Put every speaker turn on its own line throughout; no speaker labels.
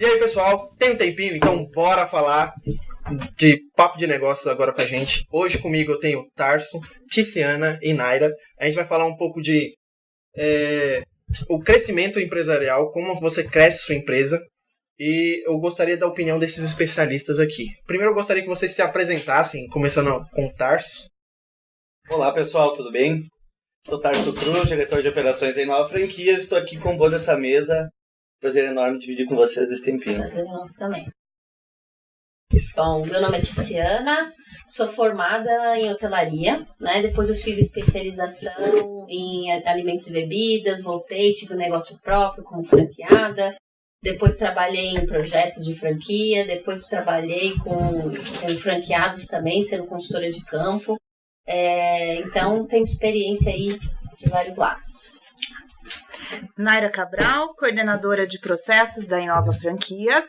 E aí, pessoal, tem um tempinho? Então bora falar de papo de negócios agora com a gente. Hoje comigo eu tenho Tarso, Ticiana e Naira. A gente vai falar um pouco de o crescimento empresarial, como você cresce sua empresa. E eu gostaria da opinião desses especialistas aqui. Primeiro eu gostaria que vocês se apresentassem, começando com o Tarso.
Olá pessoal, tudo bem? Sou Tarso Cruz, diretor de operações da Inova Franquias. Estou aqui compondo essa mesa. Prazer enorme dividir com vocês esse tempinho.
Prazer nosso também. Bom, meu nome é Ticiana, sou formada em hotelaria, né? Depois eu fiz especialização em alimentos e bebidas, voltei, tive um negócio próprio como franqueada. Depois trabalhei em projetos de franquia, depois trabalhei com franqueados também, sendo consultora de campo. Então, tenho experiência aí de vários lados.
Naira Cabral, coordenadora de processos da Inova Franquias.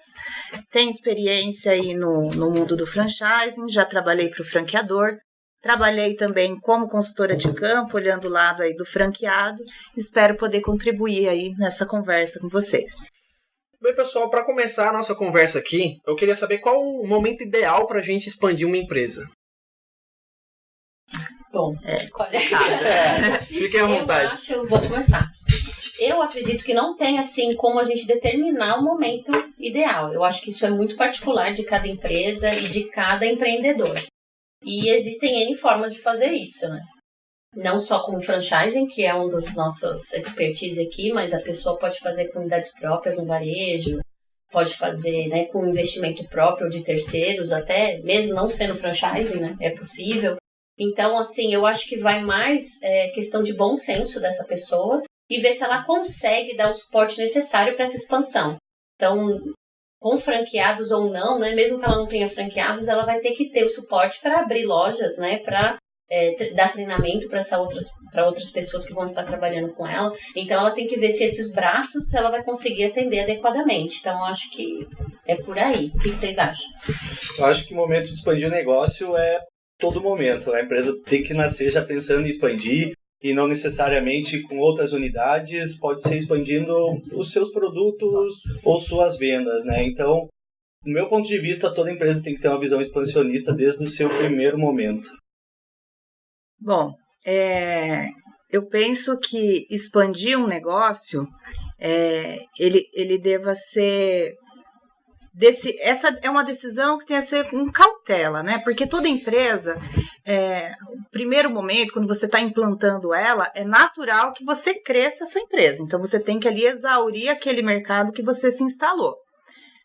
Tenho experiência aí no mundo do franchising, já trabalhei para o franqueador. Trabalhei também como consultora de campo, olhando o lado aí do franqueado. Espero poder contribuir aí nessa conversa com vocês.
Bem, pessoal, para começar a nossa conversa aqui, eu queria saber qual o momento ideal para a gente expandir uma empresa.
Bom,
fiquem à vontade.
Eu vou começar. Eu acredito que não tem assim como a gente determinar o momento ideal. Eu acho que isso é muito particular de cada empresa e de cada empreendedor. E existem N formas de fazer isso, né? Não só com franchising, que é um dos nossos expertise aqui, mas a pessoa pode fazer com unidades próprias no varejo, pode fazer, né, com investimento próprio de terceiros, até mesmo não sendo franchising, né? É possível. Então, assim, eu acho que vai mais questão de bom senso dessa pessoa e ver se ela consegue dar o suporte necessário para essa expansão. Então, com franqueados ou não, né, mesmo que ela não tenha franqueados, ela vai ter que ter o suporte para abrir lojas, né, para dar treinamento para outras pessoas que vão estar trabalhando com ela. Então, ela tem que ver se esses braços ela vai conseguir atender adequadamente. Então, eu acho que é por aí. O que vocês acham?
Eu acho que o momento de expandir o negócio é todo momento. A empresa tem que nascer já pensando em expandir e não necessariamente com outras unidades, pode ser expandindo os seus produtos ou suas vendas, né? Então, do meu ponto de vista, toda empresa tem que ter uma visão expansionista desde o seu primeiro momento.
Bom, eu penso que expandir um negócio, ele deva ser... essa é uma decisão que tem a ser com cautela, né? Porque toda empresa, o primeiro momento, quando você está implantando ela, é natural que você cresça essa empresa. Então, você tem que ali exaurir aquele mercado que você se instalou.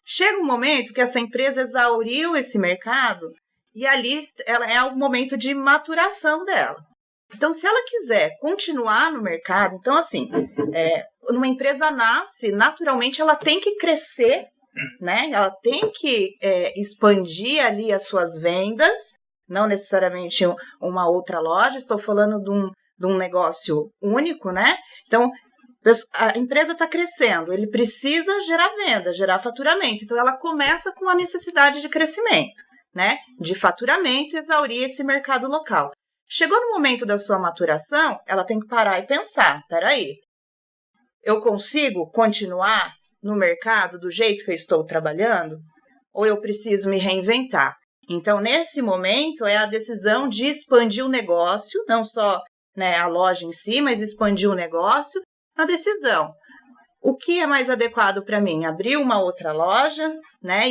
Chega um momento que essa empresa exauriu esse mercado e ali ela é o momento de maturação dela. Então, se ela quiser continuar no mercado, então, assim, uma empresa nasce, naturalmente, ela tem que crescer, né? Ela tem que expandir ali as suas vendas, não necessariamente uma outra loja, estou falando de um negócio único, né? Então, a empresa está crescendo, ele precisa gerar venda, gerar faturamento, então ela começa com a necessidade de crescimento, né? De faturamento, exaurir esse mercado local. Chegou no momento da sua maturação, ela tem que parar e pensar, peraí, eu consigo continuar no mercado do jeito que eu estou trabalhando? Ou eu preciso me reinventar? Então, nesse momento, é a decisão de expandir o negócio, não só, né, a loja em si, mas expandir o negócio, a decisão. O que é mais adequado para mim? Abrir uma outra loja, né,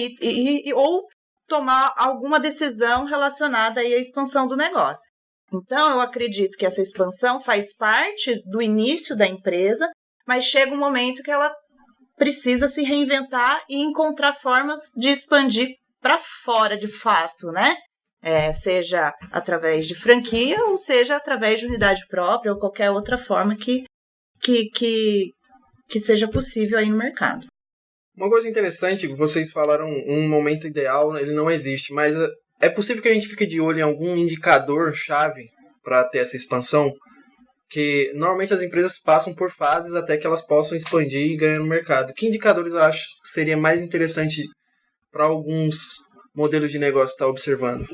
ou tomar alguma decisão relacionada aí à expansão do negócio. Então, eu acredito que essa expansão faz parte do início da empresa, mas chega um momento que ela precisa se reinventar e encontrar formas de expandir para fora de fato, né? Seja através de franquia ou seja através de unidade própria ou qualquer outra forma que seja possível aí no mercado.
Uma coisa interessante, vocês falaram um momento ideal, ele não existe, mas é possível que a gente fique de olho em algum indicador-chave para ter essa expansão? Que normalmente as empresas passam por fases até que elas possam expandir e ganhar no mercado. Que indicadores eu acho que seria mais interessante para alguns modelos de negócio estar observando?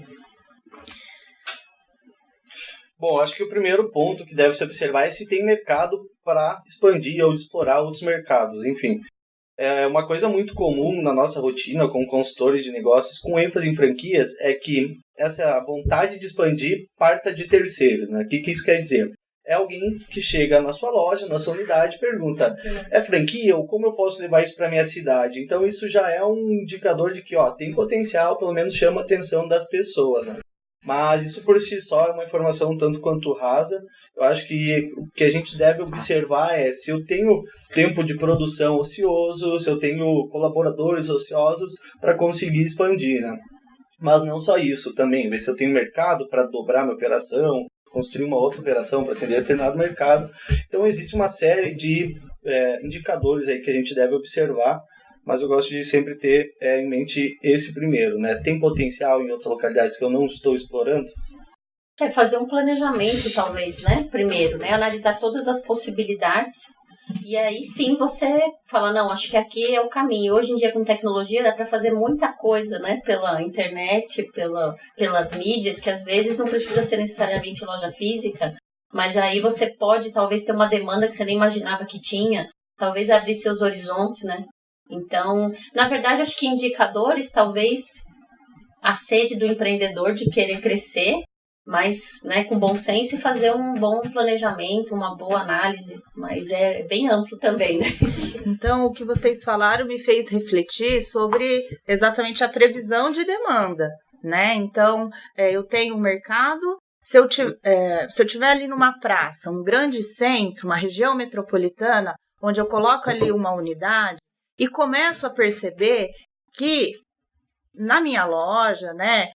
Bom, acho que o primeiro ponto que deve se observar é se tem mercado para expandir ou explorar outros mercados. Enfim, Uma coisa muito comum na nossa rotina como consultores de negócios com ênfase em franquias é que essa vontade de expandir parta de terceiros, né? O que isso quer dizer? É alguém que chega na sua loja, na sua unidade, e pergunta, é franquia ou como eu posso levar isso para minha cidade? Então isso já é um indicador de que tem potencial, pelo menos chama a atenção das pessoas, né? Mas isso por si só é uma informação tanto quanto rasa. Eu acho que o que a gente deve observar é se eu tenho tempo de produção ocioso, se eu tenho colaboradores ociosos para conseguir expandir, né? Mas não só isso também, ver se eu tenho mercado para dobrar minha operação, construir uma outra operação para atender determinado mercado. Então existe uma série de indicadores aí que a gente deve observar, mas eu gosto de sempre ter em mente esse primeiro, né? Tem potencial em outras localidades que eu não estou explorando?
Fazer um planejamento, talvez, né? Primeiro, né? Analisar todas as possibilidades e aí sim você fala, não, acho que aqui é o caminho. Hoje em dia com tecnologia dá para fazer muita coisa, né? Pela internet, pelas mídias, que às vezes não precisa ser necessariamente loja física, mas aí você pode talvez ter uma demanda que você nem imaginava que tinha, talvez abrir seus horizontes, né? Então, na verdade, acho que indicadores, talvez a sede do empreendedor de querer crescer, mas, né, com bom senso e fazer um bom planejamento, uma boa análise, mas é bem amplo também, né?
Então, o que vocês falaram me fez refletir sobre exatamente a previsão de demanda, né? Então, eu tenho um mercado, se eu tiver ali numa praça, um grande centro, uma região metropolitana, onde eu coloco ali uma unidade e começo a perceber que na minha loja, né,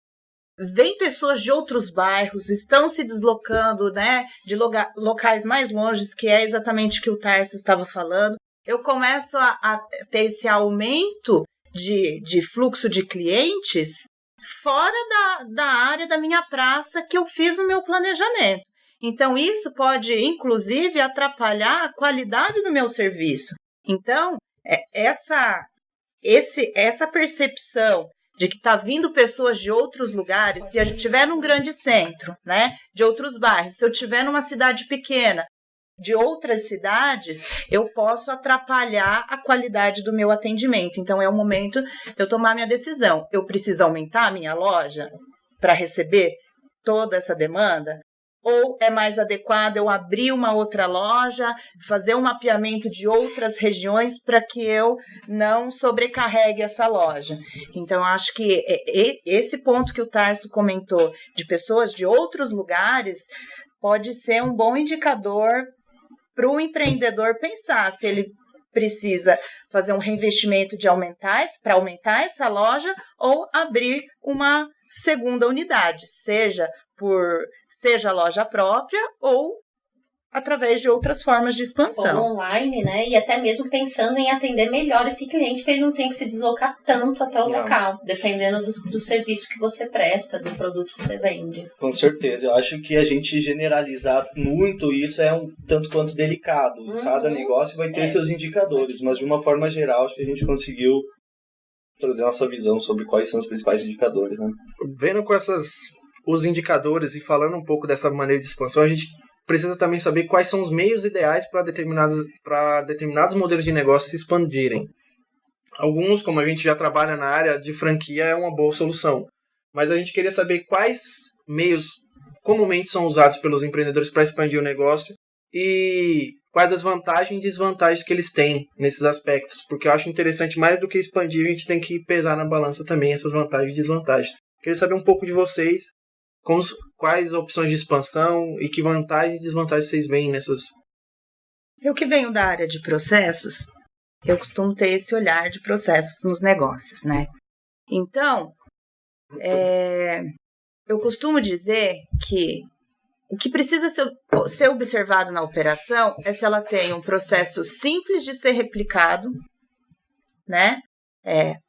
vem pessoas de outros bairros, estão se deslocando, né, de locais mais longes, que é exatamente o que o Tarso estava falando. Eu começo a ter esse aumento de fluxo de clientes fora da área da minha praça que eu fiz o meu planejamento. Então, isso pode, inclusive, atrapalhar a qualidade do meu serviço. Então, essa percepção de que está vindo pessoas de outros lugares, se eu estiver num grande centro, né, de outros bairros, se eu estiver numa cidade pequena, de outras cidades, eu posso atrapalhar a qualidade do meu atendimento. Então, é o momento de eu tomar minha decisão. Eu preciso aumentar a minha loja para receber toda essa demanda? Ou é mais adequado eu abrir uma outra loja, fazer um mapeamento de outras regiões para que eu não sobrecarregue essa loja? Então, acho que esse ponto que o Tarso comentou, de pessoas de outros lugares, pode ser um bom indicador para o empreendedor pensar se ele precisa fazer um reinvestimento para aumentar essa loja ou abrir uma segunda unidade, seja loja própria ou através de outras formas de expansão.
Ou online, né? E até mesmo pensando em atender melhor esse cliente, para ele não ter que se deslocar tanto até o local, dependendo do serviço que você presta, do produto que você vende.
Com certeza. Eu acho que a gente generalizar muito isso é um tanto quanto delicado. Cada negócio vai ter seus indicadores, mas de uma forma geral, acho que a gente conseguiu trazer nossa visão sobre quais são os principais indicadores, né?
Vendo com os indicadores e falando um pouco dessa maneira de expansão, a gente precisa também saber quais são os meios ideais para determinados modelos de negócio se expandirem. Alguns, como a gente já trabalha na área de franquia, é uma boa solução. Mas a gente queria saber quais meios comumente são usados pelos empreendedores para expandir o negócio e quais as vantagens e desvantagens que eles têm nesses aspectos. Porque eu acho interessante, mais do que expandir, a gente tem que pesar na balança também essas vantagens e desvantagens. Queria saber um pouco de vocês, quais opções de expansão e que vantagens e desvantagens vocês veem nessas?
Eu que venho da área de processos, eu costumo ter esse olhar de processos nos negócios, né? Então, eu costumo dizer que o que precisa ser observado na operação é se ela tem um processo simples de ser replicado, né?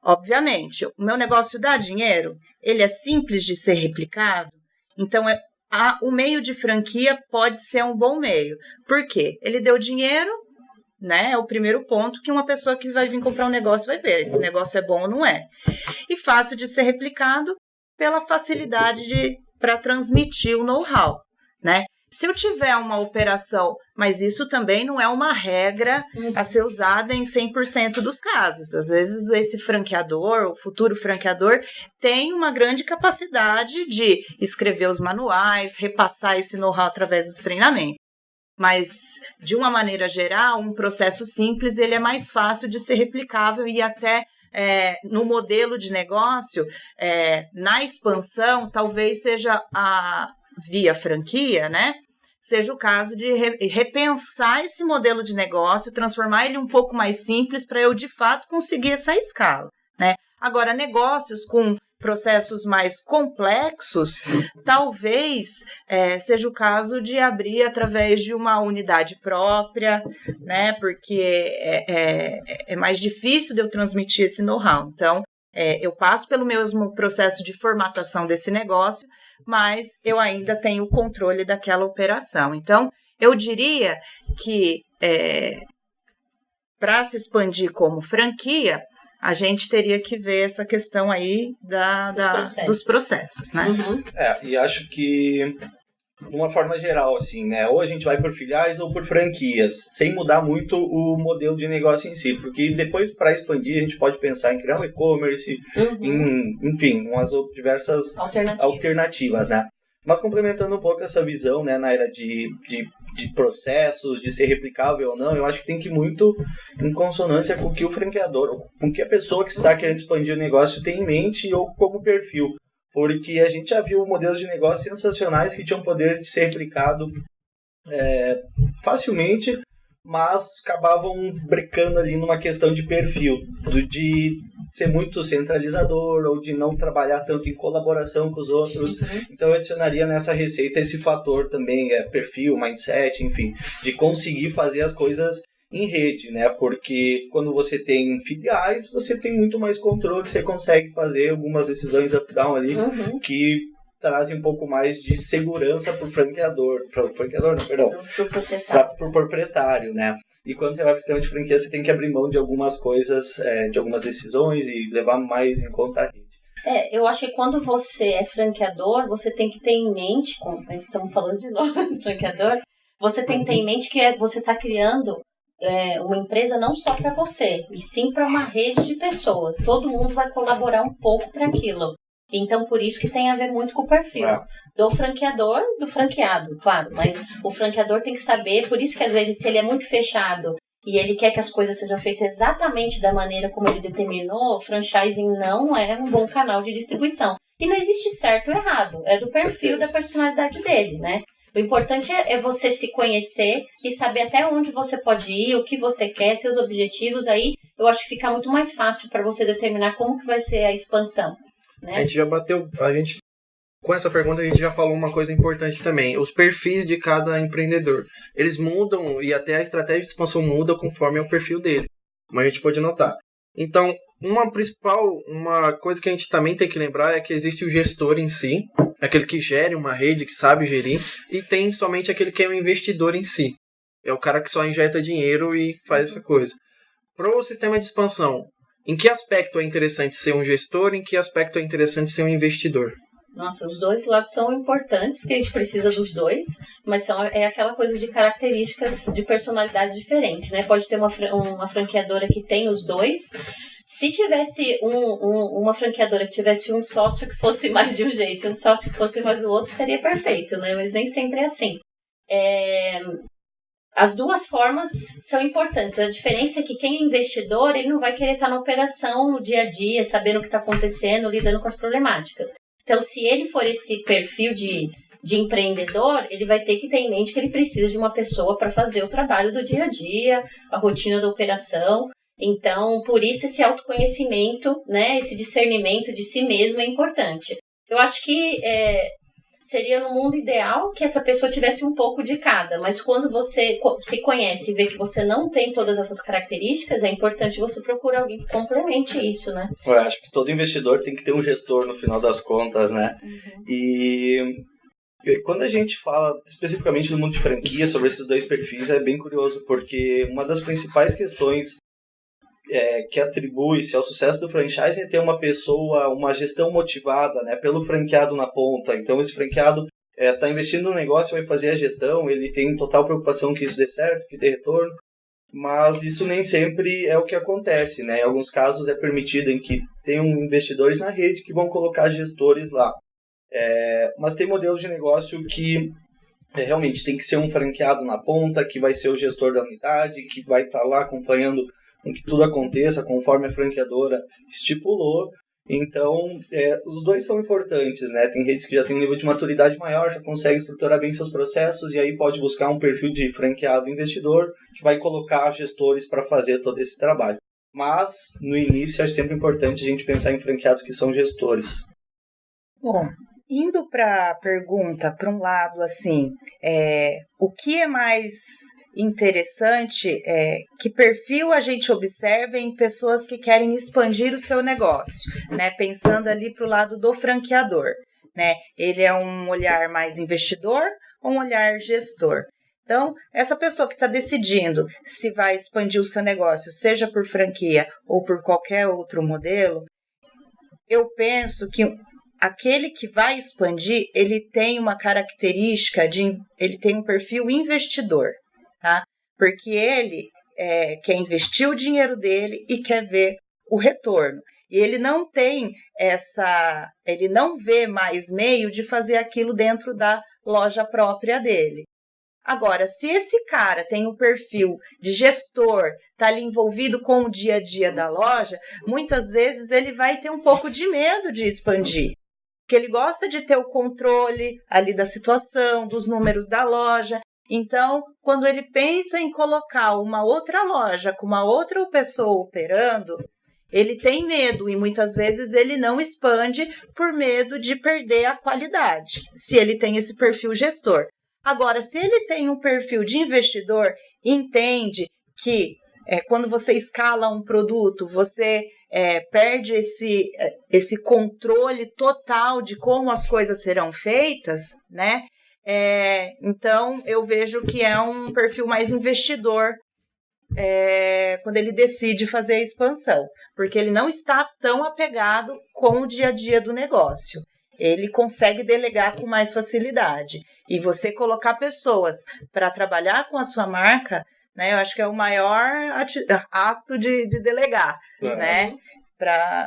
Obviamente, o meu negócio dá dinheiro, ele é simples de ser replicado, então o meio de franquia pode ser um bom meio. Por quê? Ele deu dinheiro, né? É o primeiro ponto que uma pessoa que vai vir comprar um negócio vai ver. Esse negócio é bom ou não é. E fácil de ser replicado pela facilidade para transmitir o know-how, né? Se eu tiver uma operação, mas isso também não é uma regra a ser usada em 100% dos casos. Às vezes esse franqueador, o futuro franqueador, tem uma grande capacidade de escrever os manuais, repassar esse know-how através dos treinamentos. Mas, de uma maneira geral, um processo simples ele é mais fácil de ser replicável e até no modelo de negócio, na expansão, talvez seja via franquia, né? Seja o caso de repensar esse modelo de negócio, transformar ele um pouco mais simples para eu, de fato, conseguir essa escala, né? Agora, negócios com processos mais complexos, talvez seja o caso de abrir através de uma unidade própria, né? Porque é mais difícil de eu transmitir esse know-how. Então, eu passo pelo mesmo processo de formatação desse negócio, mas eu ainda tenho o controle daquela operação. Então, eu diria que para se expandir como franquia, a gente teria que ver essa questão aí dos processos, né?
Uhum.
E acho que, de uma forma geral, assim, né? Ou a gente vai por filiais ou por franquias, sem mudar muito o modelo de negócio em si, porque depois, para expandir, a gente pode pensar em criar um e-commerce, enfim, umas diversas alternativas, né? Mas complementando um pouco essa visão, né, na era de processos, de ser replicável ou não, eu acho que tem que ir muito em consonância com o que o franqueador, com o que a pessoa que está querendo expandir o negócio tem em mente ou como perfil. Porque a gente já viu modelos de negócio sensacionais que tinham poder de ser replicado facilmente, mas acabavam brecando ali numa questão de perfil, de ser muito centralizador ou de não trabalhar tanto em colaboração com os outros. Então eu adicionaria nessa receita esse fator também, perfil, mindset, enfim, de conseguir fazer as coisas em rede, né? Porque quando você tem filiais, você tem muito mais controle, você consegue fazer algumas decisões up-down ali que trazem um pouco mais de segurança para o franqueador, para o proprietário, né? E quando você vai para o sistema de franquia, você tem que abrir mão de algumas coisas, de algumas decisões e levar mais em conta a rede.
Eu acho que quando você é franqueador, você tem que ter em mente, como estamos falando de novo de franqueador, você tem que ter em mente que você está criando uma empresa não só para você, e sim para uma rede de pessoas. Todo mundo vai colaborar um pouco para aquilo. Então, por isso que tem a ver muito com o perfil do franqueador, do franqueado, claro. Mas o franqueador tem que saber, por isso que às vezes se ele é muito fechado e ele quer que as coisas sejam feitas exatamente da maneira como ele determinou, o franchising não é um bom canal de distribuição. E não existe certo ou errado, é do perfil, da personalidade dele, né? O importante é você se conhecer e saber até onde você pode ir, o que você quer, seus objetivos. Aí eu acho que fica muito mais fácil para você determinar como que vai ser a expansão. Né?
A gente já bateu, com essa pergunta a gente já falou uma coisa importante também, os perfis de cada empreendedor, eles mudam e até a estratégia de expansão muda conforme é o perfil dele, como a gente pode notar. Então, uma coisa que a gente também tem que lembrar é que existe o gestor em si, aquele que gere uma rede, que sabe gerir, e tem somente aquele que é o investidor em si, é o cara que só injeta dinheiro e faz essa coisa. Para o sistema de expansão, em que aspecto é interessante ser um gestor? Em que aspecto é interessante ser um investidor?
Nossa, os dois lados são importantes, porque a gente precisa dos dois, mas é aquela coisa de características de personalidades diferentes, né? Pode ter uma franqueadora que tem os dois. Se tivesse uma franqueadora que tivesse um sócio que fosse mais de um jeito e um sócio que fosse mais do outro, seria perfeito, né? Mas nem sempre é assim. As duas formas são importantes. A diferença é que quem é investidor, ele não vai querer estar na operação no dia a dia, sabendo o que está acontecendo, lidando com as problemáticas. Então, se ele for esse perfil de empreendedor, ele vai ter que ter em mente que ele precisa de uma pessoa para fazer o trabalho do dia a dia, a rotina da operação. Então, por isso esse autoconhecimento, né, esse discernimento de si mesmo é importante. Eu acho que seria no mundo ideal que essa pessoa tivesse um pouco de cada, mas quando você se conhece e vê que você não tem todas essas características, é importante você procurar alguém que complemente isso, né?
Eu acho que todo investidor tem que ter um gestor no final das contas, né? E quando a gente fala especificamente do mundo de franquia sobre esses dois perfis, é bem curioso, porque uma das principais questões que atribui-se ao sucesso do franchise é ter uma pessoa, uma gestão motivada, né, pelo franqueado na ponta. Então esse franqueado Tá investindo no negócio, vai fazer a gestão, ele tem total preocupação que isso dê certo, que dê retorno, mas isso nem sempre é o que acontece, né? Em alguns casos é permitido em que tenham investidores na rede que vão colocar gestores lá. Mas tem modelos de negócio que realmente tem que ser um franqueado na ponta, que vai ser o gestor da unidade, que vai estar lá acompanhando com que tudo aconteça conforme a franqueadora estipulou. Então, os dois são importantes, né? Tem redes que já têm um nível de maturidade maior, já conseguem estruturar bem seus processos e aí pode buscar um perfil de franqueado investidor que vai colocar gestores para fazer todo esse trabalho. Mas, no início, é sempre importante a gente pensar em franqueados que são gestores.
Bom, indo para a pergunta, para um lado, assim, o que é mais interessante, que perfil a gente observa em pessoas que querem expandir o seu negócio, né? Pensando ali para o lado do franqueador, né? Ele é um olhar mais investidor ou um olhar gestor? Então, essa pessoa que está decidindo se vai expandir o seu negócio, seja por franquia ou por qualquer outro modelo, eu penso que aquele que vai expandir, ele tem uma característica ele tem um perfil investidor, tá? Porque ele quer investir o dinheiro dele e quer ver o retorno. E ele não tem ele não vê mais meio de fazer aquilo dentro da loja própria dele. Agora, se esse cara tem um perfil de gestor, está ali envolvido com o dia a dia da loja, muitas vezes ele vai ter um pouco de medo de expandir. Porque ele gosta de ter o controle ali da situação, dos números da loja. Então, quando ele pensa em colocar uma outra loja com uma outra pessoa operando, ele tem medo e muitas vezes ele não expande por medo de perder a qualidade, se ele tem esse perfil gestor. Agora, se ele tem um perfil de investidor, entende que quando você escala um produto, você perde esse controle total de como as coisas serão feitas, né? Então, eu vejo que é um perfil mais investidor quando ele decide fazer a expansão, porque ele não está tão apegado com o dia a dia do negócio. Ele consegue delegar com mais facilidade. E você colocar pessoas para trabalhar com a sua marca, né, eu acho que é o maior ato de delegar, né?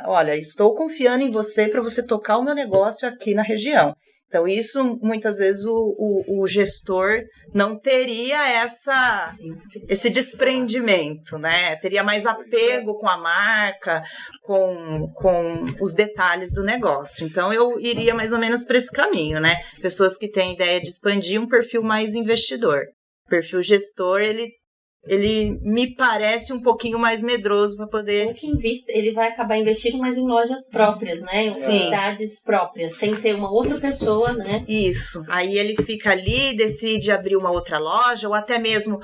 Olha, estou confiando em você para você tocar o meu negócio aqui na região. Então, isso, muitas vezes, o gestor não teria esse desprendimento, né? Teria mais apego com a marca, com os detalhes do negócio. Então, eu iria mais ou menos para esse caminho, né? Pessoas que têm ideia de expandir um perfil mais investidor. O perfil gestor, ele me parece um pouquinho mais medroso para poder...
O que investe, ele vai acabar investindo mais em lojas próprias, né? Em unidades próprias, sem ter uma outra pessoa, né?
Isso. Aí ele fica ali, decide abrir uma outra loja, ou até mesmo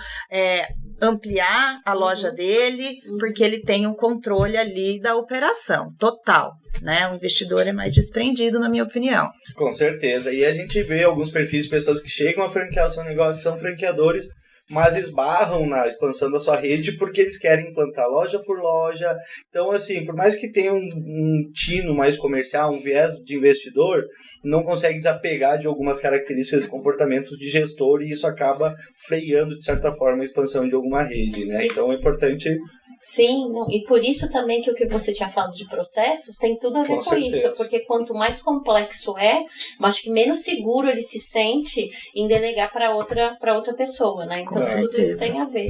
ampliar a loja dele, porque ele tem um controle ali da operação total, né? O investidor é mais desprendido, na minha opinião.
Com certeza. E a gente vê alguns perfis de pessoas que chegam a franquear o seu negócio, são franqueadores, mas esbarram na expansão da sua rede porque eles querem implantar loja por loja. Então, assim, por mais que tenha um tino mais comercial, um viés de investidor, não consegue desapegar de algumas características e comportamentos de gestor e isso acaba freando, de certa forma, a expansão de alguma rede, né? Então, é importante...
Sim, e por isso também que o que você tinha falado de processos tem tudo a ver com isso, porque quanto mais complexo acho que menos seguro ele se sente em delegar para outra pessoa, né? Então tudo isso tem a ver.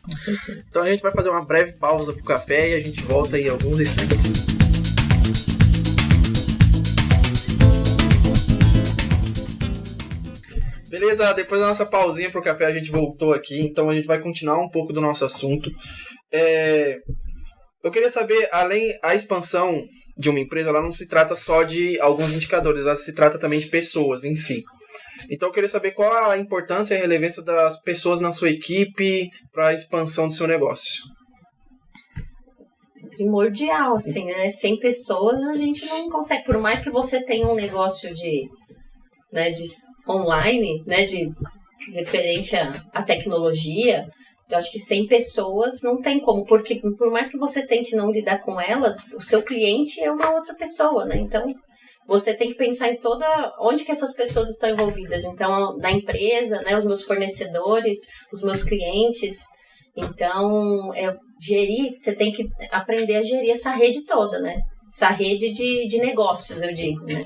Com certeza.
Então a gente vai fazer uma breve pausa pro café e a gente volta em alguns instantes. Beleza, depois da nossa pausinha pro café a gente voltou aqui, então a gente vai continuar um pouco do nosso assunto. Eu queria saber, além a expansão de uma empresa, ela não se trata só de alguns indicadores, ela se trata também de pessoas em si. Então eu queria saber qual a importância e a relevância das pessoas na sua equipe para a expansão do seu negócio.
Primordial, assim, né? Sem pessoas a gente não consegue, por mais que você tenha um negócio de online, né, de referente à tecnologia, eu acho que 100 pessoas não tem como, porque por mais que você tente não lidar com elas, o seu cliente é uma outra pessoa, né? Então, você tem que pensar em onde que essas pessoas estão envolvidas. Então, da empresa, né, os meus fornecedores, os meus clientes. Então, gerir, você tem que aprender a gerir essa rede toda, né? Essa rede de negócios, eu digo, né?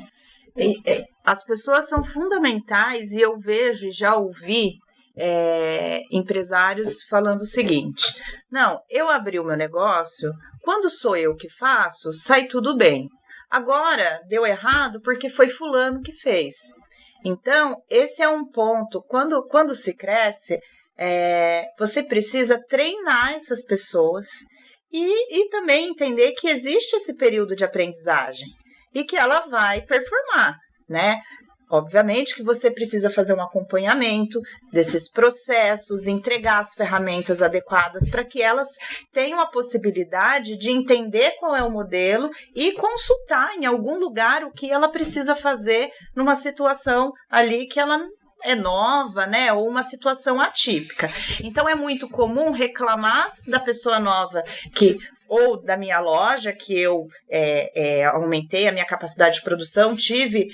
As pessoas são fundamentais e eu vejo e já ouvi empresários falando o seguinte: não, eu abri o meu negócio, quando sou eu que faço, sai tudo bem. Agora deu errado porque foi fulano que fez. Então, esse é um ponto. Quando se cresce, você precisa treinar essas pessoas e também entender que existe esse período de aprendizagem e que ela vai performar, né? Obviamente que você precisa fazer um acompanhamento desses processos, entregar as ferramentas adequadas para que elas tenham a possibilidade de entender qual é o modelo e consultar em algum lugar o que ela precisa fazer numa situação ali que ela é nova, né? Ou uma situação atípica. Então, é muito comum reclamar da pessoa nova ou da minha loja, que eu aumentei a minha capacidade de produção, tive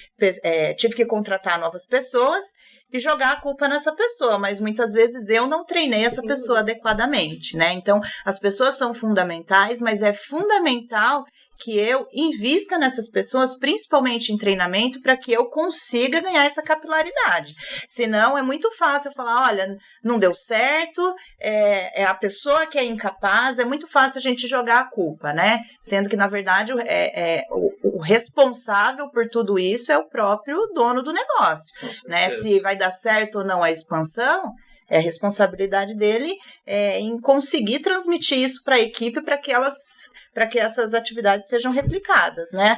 que contratar novas pessoas e jogar a culpa nessa pessoa, mas muitas vezes eu não treinei essa pessoa adequadamente, né? Então, as pessoas são fundamentais, mas é fundamental que eu invista nessas pessoas, principalmente em treinamento, para que eu consiga ganhar essa capilaridade. Senão, é muito fácil eu falar, olha, não deu certo, é a pessoa que é incapaz, é muito fácil a gente jogar a culpa, né? Sendo que, na verdade, o responsável por tudo isso é o próprio dono do negócio, né? Se vai dar certo ou não a expansão, é a responsabilidade dele em conseguir transmitir isso para a equipe para que essas atividades sejam replicadas, né?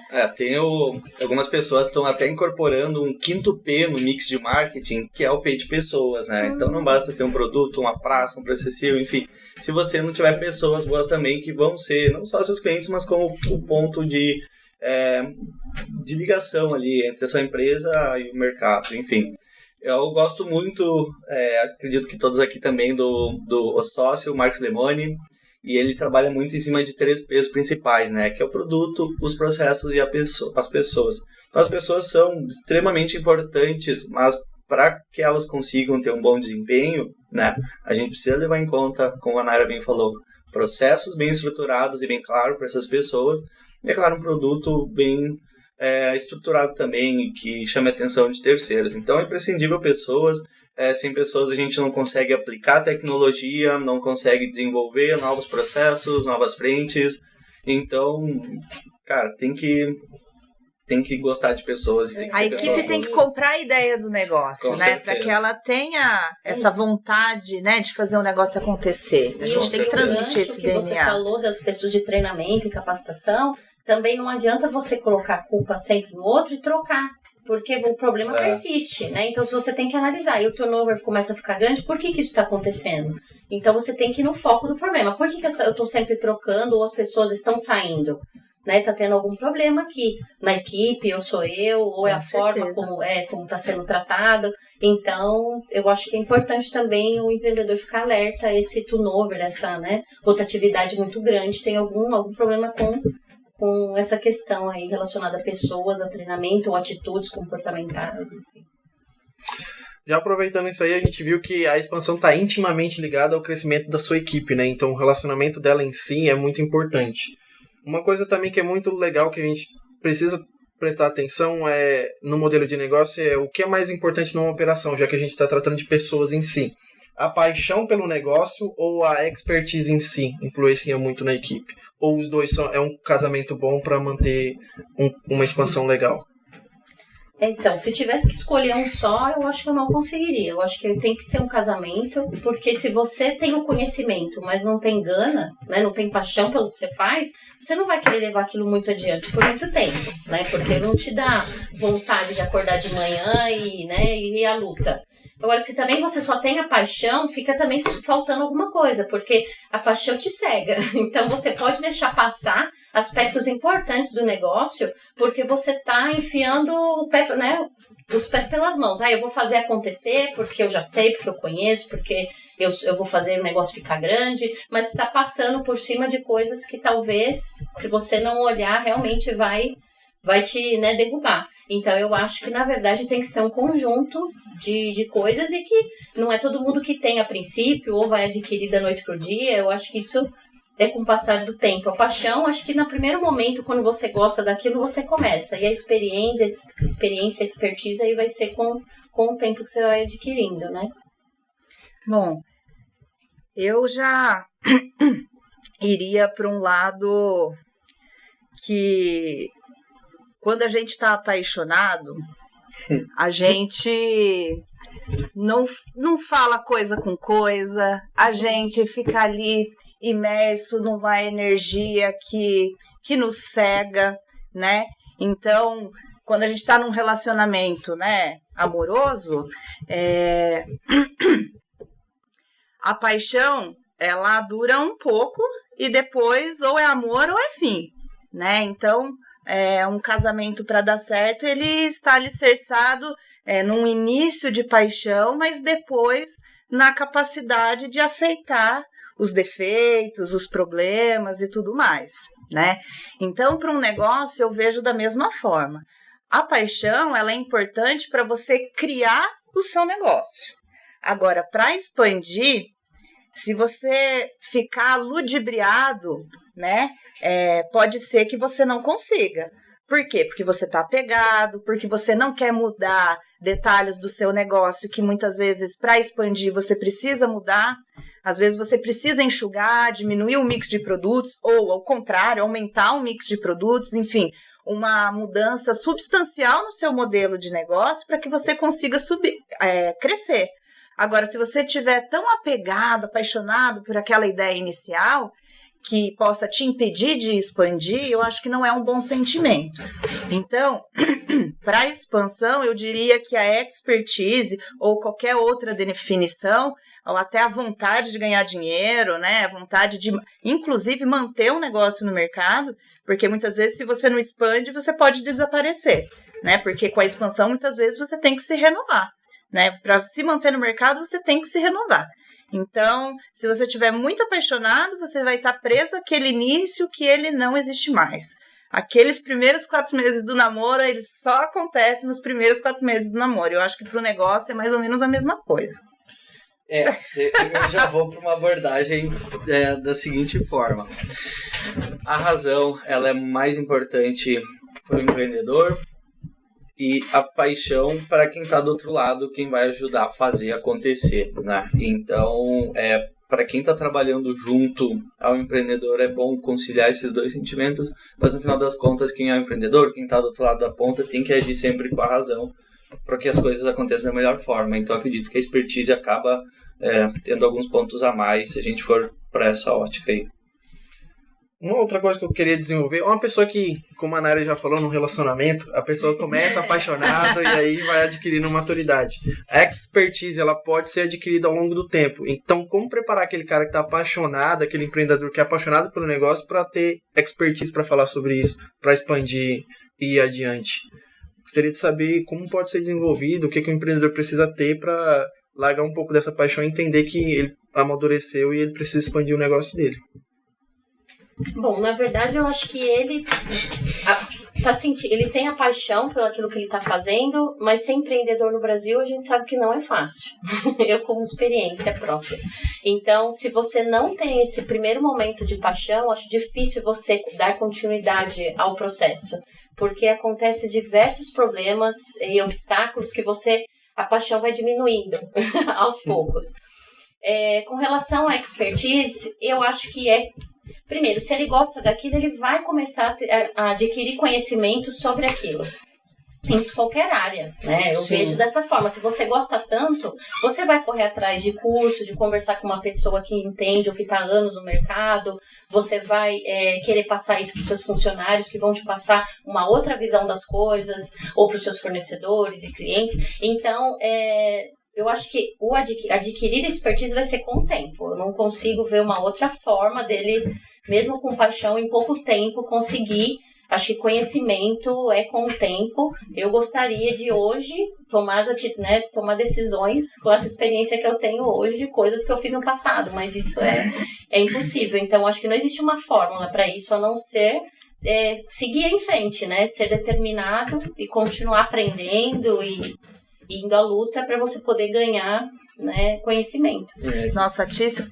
Algumas pessoas estão até incorporando um 5º P no mix de marketing, que é o P de pessoas, né? Então não basta ter um produto, uma praça, um preço acessível, enfim. Se você não tiver pessoas boas também, que vão ser não só seus clientes, mas como o ponto de ligação ali entre a sua empresa e o mercado, enfim. Eu gosto muito, acredito que todos aqui também, do sócio, o Marcos Lemoni, e ele trabalha muito em cima de 3 P's principais, né? Que é o produto, os processos e as pessoas. Então, as pessoas são extremamente importantes, mas para que elas consigam ter um bom desempenho, né? A gente precisa levar em conta, como a Naira bem falou, processos bem estruturados e bem claros para essas pessoas, e, é claro, um produto bem estruturado também, que chame a atenção de terceiros. Então, é imprescindível pessoas. Sem pessoas a gente não consegue aplicar tecnologia, não consegue desenvolver novos processos, novas frentes. Então, cara, tem que gostar de pessoas.
A equipe tem que comprar a ideia do negócio, né? Para que ela tenha essa vontade, né, de fazer o negócio acontecer. A gente tem que transmitir esse DNA.
Você falou das pessoas de treinamento e capacitação. Também não adianta você colocar a culpa sempre no outro e trocar, porque o problema persiste, né? Então, você tem que analisar. E o turnover começa a ficar grande, por que isso está acontecendo? Então, você tem que ir no foco do problema. Por que eu estou sempre trocando ou as pessoas estão saindo? Né? Tá tendo algum problema aqui na equipe, ou sou eu, ou é a forma como está sendo tratado. Então, eu acho que é importante também o empreendedor ficar alerta a esse turnover, essa, né, rotatividade muito grande. Tem algum problema com essa questão aí relacionada a pessoas, a treinamento ou atitudes comportamentais, enfim.
Já aproveitando isso aí, a gente viu que a expansão está intimamente ligada ao crescimento da sua equipe, né? Então o relacionamento dela em si é muito importante. Uma coisa também que é muito legal, que a gente precisa prestar atenção no modelo de negócio, é o que é mais importante numa operação, já que a gente está tratando de pessoas em si. A paixão pelo negócio ou a expertise em si influencia muito na equipe? Ou os dois é um casamento bom para manter uma expansão legal?
Então, se tivesse que escolher um só, eu acho que eu não conseguiria. Eu acho que ele tem que ser um casamento, porque se você tem o conhecimento, mas não tem gana, né, não tem paixão pelo que você faz, você não vai querer levar aquilo muito adiante por muito tempo, né? Porque não te dá vontade de acordar de manhã e ir à luta. Agora, se também você só tem a paixão, fica também faltando alguma coisa, porque a paixão te cega. Então, você pode deixar passar aspectos importantes do negócio, porque você está enfiando o pé, né, os pés pelas mãos. Eu vou fazer acontecer, porque eu já sei, porque eu conheço, porque eu vou fazer o negócio ficar grande, mas está passando por cima de coisas que talvez, se você não olhar, realmente vai vai te, né, derrubar. Então, eu acho que, na verdade, tem que ser um conjunto de coisas e que não é todo mundo que tem a princípio ou vai adquirir da noite pro dia. Eu acho que isso é com o passar do tempo. A paixão, acho que no primeiro momento, quando você gosta daquilo, você começa. E a experiência, a expertise, aí vai ser com o tempo que você vai adquirindo, né?
Bom, eu já iria para um lado que, quando a gente está apaixonado, a gente não fala coisa com coisa, a gente fica ali imerso numa energia que nos cega, né? Então, quando a gente está num relacionamento, né, amoroso, a paixão, ela dura um pouco e depois ou é amor ou é fim, né? Então, um casamento, para dar certo, ele está alicerçado num início de paixão, mas depois na capacidade de aceitar os defeitos, os problemas e tudo mais, né? Então, para um negócio, eu vejo da mesma forma. A paixão, ela é importante para você criar o seu negócio. Agora, para expandir, se você ficar ludibriado, né, pode ser que você não consiga. Por quê? Porque você está apegado, porque você não quer mudar detalhes do seu negócio, que muitas vezes, para expandir, você precisa mudar. Às vezes você precisa enxugar, diminuir o mix de produtos, ou, ao contrário, aumentar o mix de produtos, enfim, uma mudança substancial no seu modelo de negócio para que você consiga crescer. Agora, se você estiver tão apegado, apaixonado por aquela ideia inicial, que possa te impedir de expandir, eu acho que não é um bom sentimento. Então, para a expansão, eu diria que a expertise ou qualquer outra definição, ou até a vontade de ganhar dinheiro, né, a vontade de, inclusive, manter um negócio no mercado, porque muitas vezes, se você não expande, você pode desaparecer, né, porque com a expansão, muitas vezes, você tem que se renovar, né, para se manter no mercado, você tem que se renovar. Então, se você estiver muito apaixonado, você vai estar preso àquele início que ele não existe mais. Aqueles primeiros 4 meses do namoro, eles só acontecem nos primeiros 4 meses do namoro. Eu acho que para o negócio é mais ou menos a mesma coisa.
Eu já vou para uma abordagem da seguinte forma. A razão, ela é mais importante para o empreendedor, e a paixão para quem está do outro lado, quem vai ajudar a fazer acontecer, né? Então, para quem está trabalhando junto ao empreendedor, é bom conciliar esses dois sentimentos, mas no final das contas, quem é o empreendedor, quem está do outro lado da ponta, tem que agir sempre com a razão para que as coisas aconteçam da melhor forma. Então, acredito que a expertise acaba tendo alguns pontos a mais se a gente for para essa ótica aí.
Uma outra coisa que eu queria desenvolver, uma pessoa que, como a Naira já falou, num relacionamento, a pessoa começa apaixonada e aí vai adquirindo maturidade. A expertise, ela pode ser adquirida ao longo do tempo. Então, como preparar aquele cara que está apaixonado, aquele empreendedor que é apaixonado pelo negócio, para ter expertise para falar sobre isso, para expandir e ir adiante? Gostaria de saber como pode ser desenvolvido, o que o empreendedor precisa ter para largar um pouco dessa paixão e entender que ele amadureceu e ele precisa expandir o negócio dele.
Bom, na verdade, eu acho que ele ele tem a paixão pelo aquilo que ele está fazendo, mas ser empreendedor no Brasil, a gente sabe que não é fácil. Eu, como experiência própria. Então, se você não tem esse primeiro momento de paixão, acho difícil você dar continuidade ao processo, porque acontecem diversos problemas e obstáculos que a paixão vai diminuindo aos poucos. Com relação à expertise, eu acho que primeiro, se ele gosta daquilo, ele vai começar a adquirir conhecimento sobre aquilo. Em qualquer área, né? Eu vejo dessa forma. Se você gosta tanto, você vai correr atrás de curso, de conversar com uma pessoa que entende ou que está há anos no mercado. Você vai querer passar isso para os seus funcionários, que vão te passar uma outra visão das coisas, ou para os seus fornecedores e clientes. Então, eu acho que o adquirir expertise vai ser com o tempo. Eu não consigo ver uma outra forma dele, mesmo com paixão, em pouco tempo, conseguir. Acho que conhecimento é com o tempo. Eu gostaria de hoje tomar decisões com essa experiência que eu tenho hoje de coisas que eu fiz no passado, mas isso é impossível. Então, acho que não existe uma fórmula para isso, a não ser seguir em frente, né? Ser determinado e continuar aprendendo e indo à luta para você poder ganhar, né, conhecimento.
Nossa, a Tícia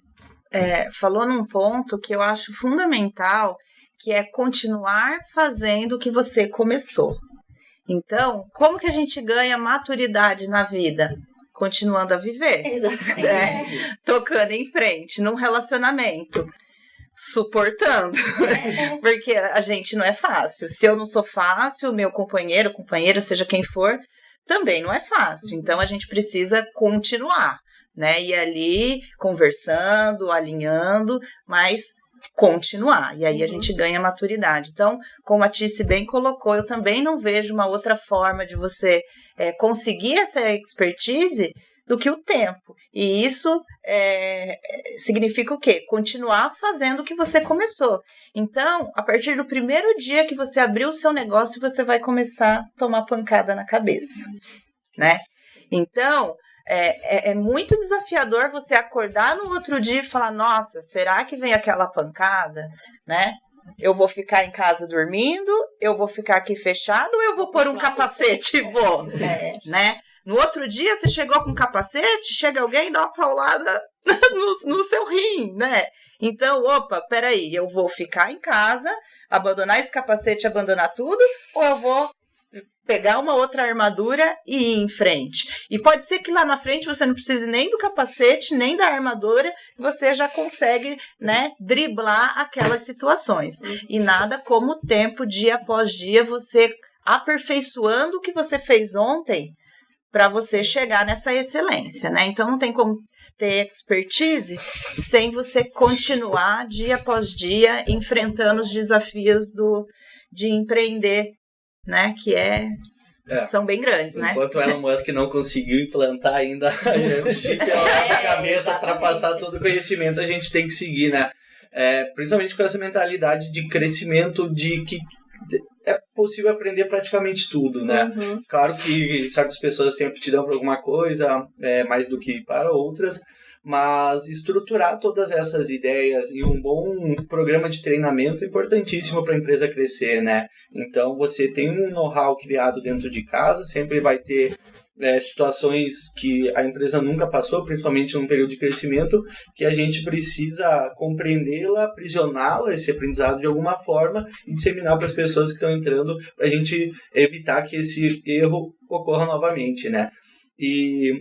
falou num ponto que eu acho fundamental, que é continuar fazendo o que você começou. Então, como que a gente ganha maturidade na vida? Continuando a viver.
Exatamente.
Tocando em frente, num relacionamento. Suportando. Porque a gente não é fácil. Se eu não sou fácil, meu companheiro, companheira, seja quem for, também não é fácil. Então, a gente precisa continuar, né? E ali, conversando, alinhando, mas continuar. E aí a gente ganha maturidade. Então, como a Tícia bem colocou, eu também não vejo uma outra forma de você conseguir essa expertise do que o tempo. E isso significa o quê? Continuar fazendo o que você começou. Então, a partir do primeiro dia que você abrir o seu negócio, você vai começar a tomar pancada na cabeça, né? Então, é muito desafiador você acordar no outro dia e falar, nossa, será que vem aquela pancada, né? Eu vou ficar em casa dormindo, eu vou ficar aqui fechado ou eu vou pôr um capacete e vou, né? No outro dia, você chegou com um capacete, chega alguém e dá uma paulada no seu rim, né? Então, opa, peraí, eu vou ficar em casa, abandonar esse capacete, abandonar tudo, ou eu vou pegar uma outra armadura e ir em frente. E pode ser que lá na frente você não precise nem do capacete, nem da armadura, você já consegue, né, driblar aquelas situações. E nada como o tempo, dia após dia, você aperfeiçoando o que você fez ontem para você chegar nessa excelência, né? Então não tem como ter expertise sem você continuar dia após dia enfrentando os desafios de empreender, né? Que são bem grandes, né?
Enquanto o Elon Musk não conseguiu implantar ainda o chip na nossa cabeça para passar todo o conhecimento, a gente tem que seguir, né? Principalmente com essa mentalidade de crescimento, de que é possível aprender praticamente tudo, né?
Uhum.
Claro que certas pessoas têm aptidão para alguma coisa, mais do que para outras, mas estruturar todas essas ideias em um bom programa de treinamento é importantíssimo para a empresa crescer, né? Então, você tem um know-how criado dentro de casa, sempre vai ter situações que a empresa nunca passou, principalmente num período de crescimento, que a gente precisa compreendê-la, aprisioná-la, esse aprendizado de alguma forma e disseminar para as pessoas que estão entrando, para a gente evitar que esse erro ocorra novamente, né? E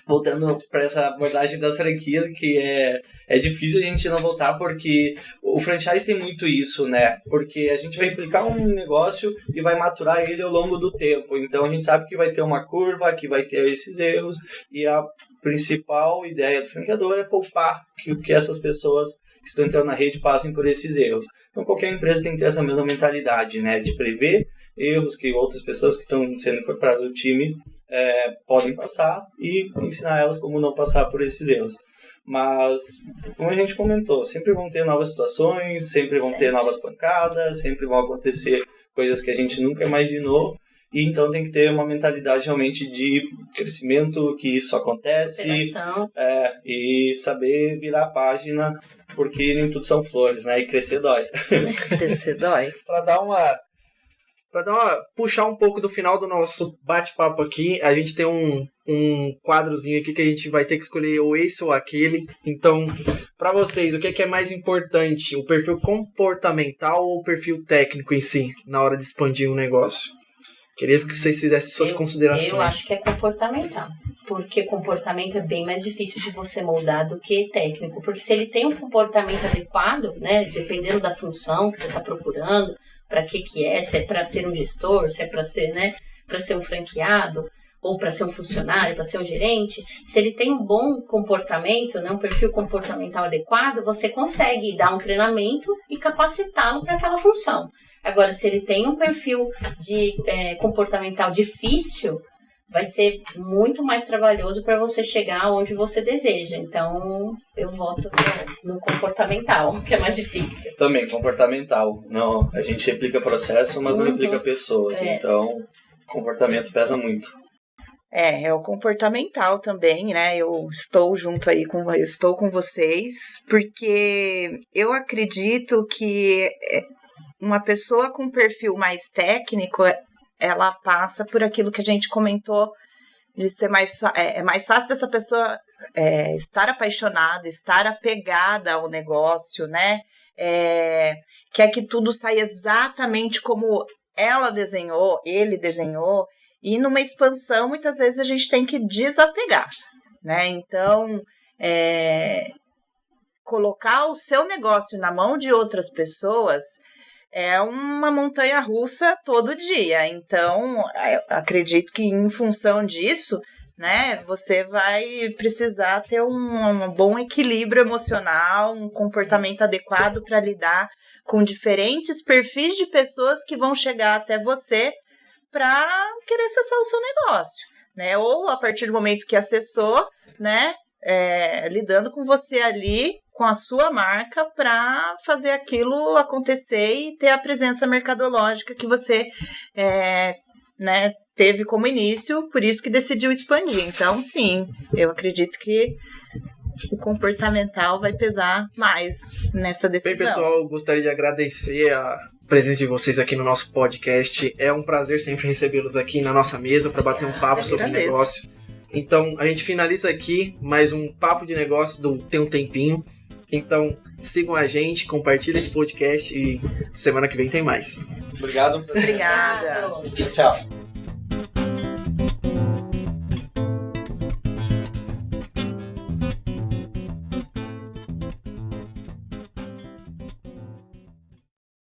voltando para essa abordagem das franquias, que é difícil a gente não voltar, porque o franchise tem muito isso, né? Porque a gente vai replicar um negócio e vai maturar ele ao longo do tempo. Então a gente sabe que vai ter uma curva, que vai ter esses erros, e a principal ideia do franqueador é poupar que essas pessoas que estão entrando na rede passem por esses erros. Então qualquer empresa tem que ter essa mesma mentalidade, né? De prever erros que outras pessoas que estão sendo incorporadas ao time podem passar e ensinar elas como não passar por esses erros. Mas, como a gente comentou, sempre vão ter novas situações, sempre vão ter novas pancadas, sempre vão acontecer coisas que a gente nunca imaginou, e então tem que ter uma mentalidade realmente de crescimento, que isso acontece, e saber virar a página, porque nem tudo são flores, né? E crescer dói.
Crescer dói.
Puxar um pouco do final do nosso bate-papo aqui, a gente tem um quadrozinho aqui que a gente vai ter que escolher ou esse ou aquele. Então, para vocês, o que é mais importante? O perfil comportamental ou o perfil técnico em si, na hora de expandir um negócio? Queria que vocês fizessem suas considerações.
Eu acho que é comportamental, porque comportamento é bem mais difícil de você moldar do que técnico, porque se ele tem um comportamento adequado, né, dependendo da função que você está procurando, para que é, se é para ser um gestor, se é para ser, né, para ser um franqueado, ou para ser um funcionário, para ser um gerente, se ele tem um bom comportamento, né, um perfil comportamental adequado, você consegue dar um treinamento e capacitá-lo para aquela função. Agora, se ele tem um perfil comportamental difícil, vai ser muito mais trabalhoso para você chegar onde você deseja. Então, eu voto no comportamental, que é mais difícil.
Também, comportamental. Não, a gente replica processo, mas não replica pessoas. Então, comportamento pesa muito.
É o comportamental também, né? Eu estou junto aí com vocês, porque eu acredito que uma pessoa com perfil mais técnico, ela passa por aquilo que a gente comentou, de ser mais fácil dessa pessoa estar apaixonada, estar apegada ao negócio, né? Quer que tudo saia exatamente como ela desenhou, ele desenhou, e numa expansão, muitas vezes a gente tem que desapegar, né? Então, colocar o seu negócio na mão de outras pessoas é uma montanha-russa todo dia. Então, eu acredito que em função disso, né, você vai precisar ter um bom equilíbrio emocional, um comportamento adequado para lidar com diferentes perfis de pessoas que vão chegar até você para querer acessar o seu negócio, né? Ou a partir do momento que acessou, né, lidando com você ali, com a sua marca, para fazer aquilo acontecer e ter a presença mercadológica que você né, teve como início, por isso que decidiu expandir. Então, sim, eu acredito que o comportamental vai pesar mais nessa decisão.
Bem, pessoal, gostaria de agradecer a presença de vocês aqui no nosso podcast. É um prazer sempre recebê-los aqui na nossa mesa para bater um papo sobre o negócio. Então, a gente finaliza aqui mais um Papo de Negócio do Tem um Tempinho. Então, sigam a gente, compartilhem esse podcast e semana que vem tem mais.
Obrigado.
Obrigada.
Tchau.